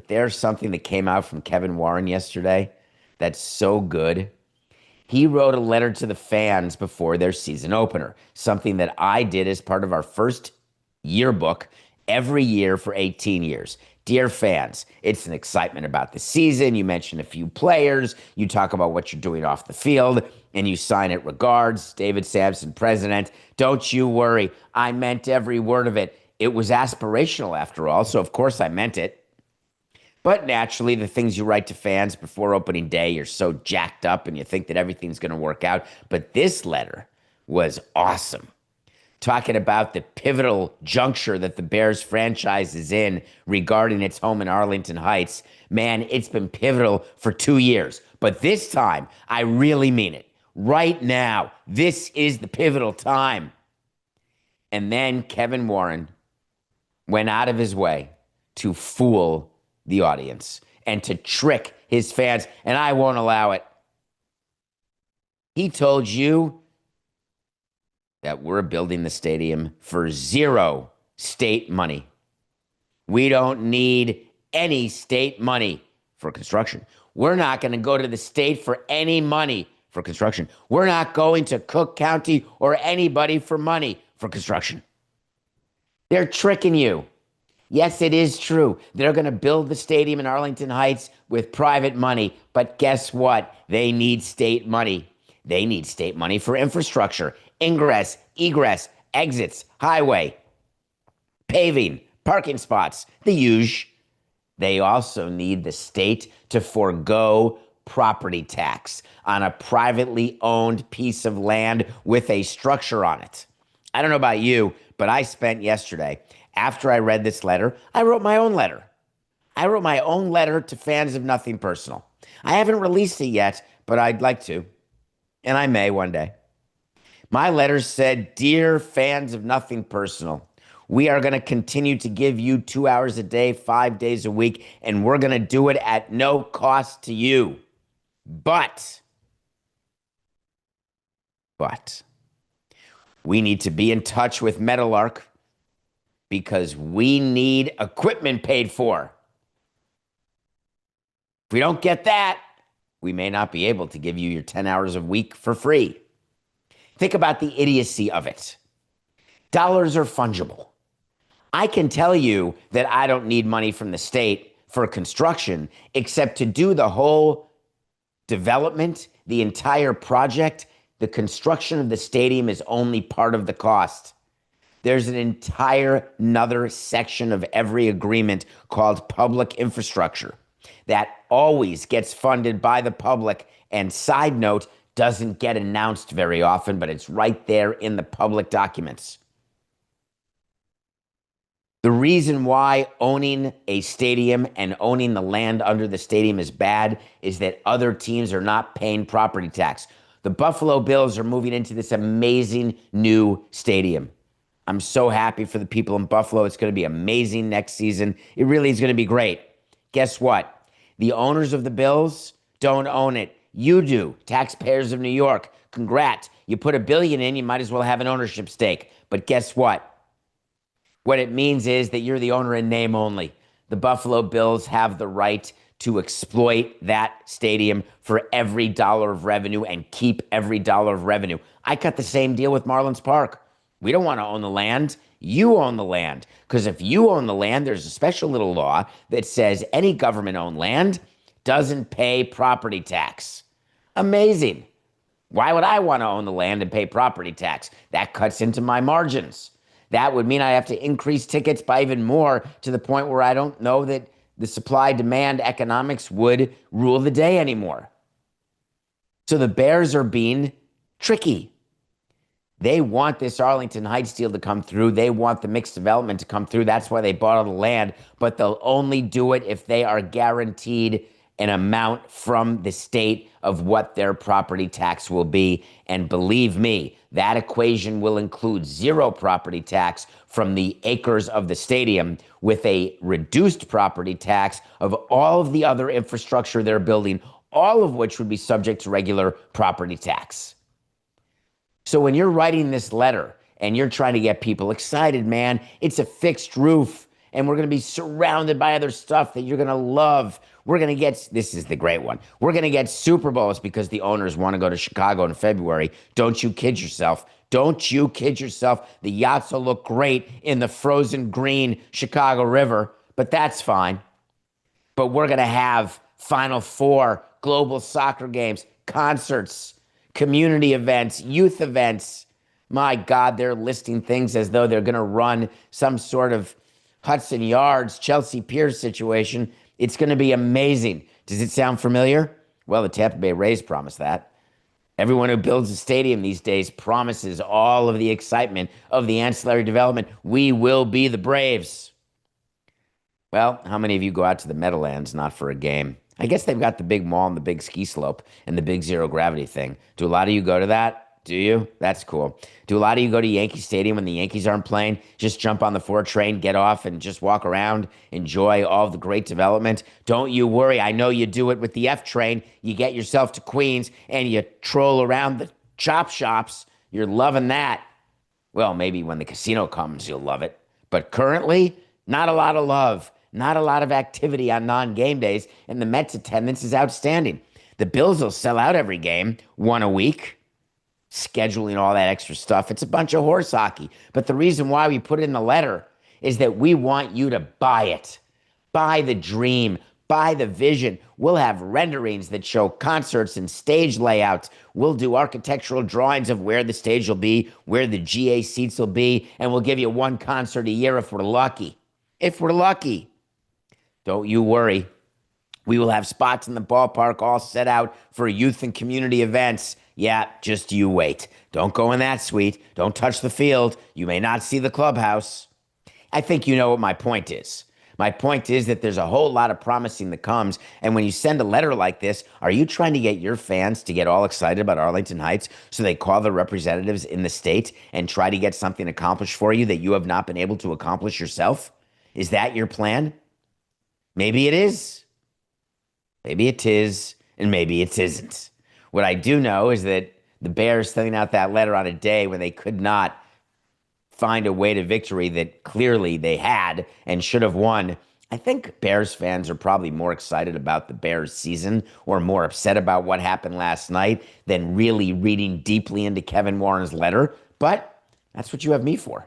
but there's something that came out from Kevin Warren yesterday that's so good. He wrote a letter to the fans before their season opener, something that I did as part of our first yearbook every year for 18 years. Dear fans, it's an excitement about the season. You mention a few players, you talk about what you're doing off the field, and you sign it regards, David Samson, president. Don't you worry. I meant every word of it. It was aspirational after all, so of course I meant it. But naturally, the things you write to fans before opening day, you're so jacked up and you think that everything's going to work out. But this letter was awesome. Talking about the pivotal juncture that the Bears franchise is in regarding its home in Arlington Heights. Man, it's been pivotal for 2 years. But this time, I really mean it. Right now, this is the pivotal time. And then Kevin Warren went out of his way to fool the audience and to trick his fans, and I won't allow it. He told you that we're building the stadium for zero state money. We don't need any state money for construction. We're not going to go to the state for any money for construction. We're not going to Cook County or anybody for money for construction. They're tricking you. Yes, it is true. They're going to build the stadium in Arlington Heights with private money. But guess what? They need state money. They need state money for infrastructure, ingress, egress, exits, highway, paving, parking spots, the huge. They also need the state to forego property tax on a privately owned piece of land with a structure on it. I don't know about you, but I spent yesterday, after I read this letter, I wrote my own letter. I wrote my own letter to fans of Nothing Personal. I haven't released it yet, but I'd like to, and I may one day. My letter said, "Dear fans of Nothing Personal, we are going to continue to give you 2 hours a day, 5 days a week, and we're going to do it at no cost to you. But we need to be in touch with Metalark because we need equipment paid for. If we don't get that, we may not be able to give you your 10 hours a week for free." Think about the idiocy of it. Dollars are fungible. I can tell you that I don't need money from the state for construction, except to do the whole development, the entire project. The construction of the stadium is only part of the cost. There's an entire another section of every agreement called public infrastructure that always gets funded by the public, and side note, doesn't get announced very often, but it's right there in the public documents. The reason why owning a stadium and owning the land under the stadium is bad is that other teams are not paying property tax. The Buffalo Bills are moving into this amazing new stadium. I'm so happy for the people in Buffalo. It's going to be amazing next season. It really is going to be great. Guess what? The owners of the Bills don't own it. You do. Taxpayers of New York. Congrats. You put $1 billion in, you might as well have an ownership stake. But guess what? What it means is that you're the owner in name only. The Buffalo Bills have the right to exploit that stadium for every dollar of revenue and keep every dollar of revenue. I cut the same deal with Marlins Park. We don't want to own the land. You own the land. Because if you own the land, there's a special little law that says any government-owned land doesn't pay property tax. Amazing. Why would I want to own the land and pay property tax? That cuts into my margins. That would mean I have to increase tickets by even more, to the point where I don't know that the supply-demand economics would rule the day anymore. So the Bears are being tricky. They want this Arlington Heights deal to come through. They want the mixed development to come through. That's why they bought all the land. But they'll only do it if they are guaranteed an amount from the state of what their property tax will be. And believe me, that equation will include zero property tax from the acres of the stadium, with a reduced property tax of all of the other infrastructure they're building, all of which would be subject to regular property tax. So when you're writing this letter and you're trying to get people excited, man, it's a fixed roof. And we're going to be surrounded by other stuff that you're going to love. We're going to get, this is the great one. We're going to get Super Bowls because the owners want to go to Chicago in February. Don't you kid yourself. Don't you kid yourself. The yachts will look great in the frozen green Chicago River, but that's fine. But we're going to have Final Four, global soccer games, concerts, community events, youth events. My God, they're listing things as though they're going to run some sort of Hudson Yards, Chelsea Piers situation. It's going to be amazing. Does it sound familiar? Well, the Tampa Bay Rays promised that. Everyone who builds a stadium these days promises all of the excitement of the ancillary development. We will be the Braves. Well, how many of you go out to the Meadowlands not for a game? I guess they've got the big mall and the big ski slope and the big zero gravity thing. Do a lot of you go to that? Do you? That's cool. Do a lot of you go to Yankee Stadium when the Yankees aren't playing? Just jump on the 4 train, get off, and just walk around, enjoy all of the great development? Don't you worry. I know you do it with the F train. You get yourself to Queens and you troll around the chop shops. You're loving that. Well, maybe when the casino comes, you'll love it. But currently, not a lot of love. Not a lot of activity on non-game days, and the Mets attendance is outstanding. The Bills will sell out every game, one a week, scheduling all that extra stuff. It's a bunch of horse hockey. But the reason why we put it in the letter is that we want you to buy it. Buy the dream. Buy the vision. We'll have renderings that show concerts and stage layouts. We'll do architectural drawings of where the stage will be, where the GA seats will be, and we'll give you one concert a year if we're lucky. If we're lucky. Don't you worry. We will have spots in the ballpark all set out for youth and community events. Yeah, just you wait. Don't go in that suite. Don't touch the field. You may not see the clubhouse. I think you know what my point is. My point is that there's a whole lot of promising that comes. And when you send a letter like this, are you trying to get your fans to get all excited about Arlington Heights so they call the representatives in the state and try to get something accomplished for you that you have not been able to accomplish yourself? Is that your plan? Maybe it is. Maybe it is, and maybe it isn't. What I do know is that the Bears sending out that letter on a day when they could not find a way to victory that clearly they had and should have won. I think Bears fans are probably more excited about the Bears season or more upset about what happened last night than really reading deeply into Kevin Warren's letter. But that's what you have me for.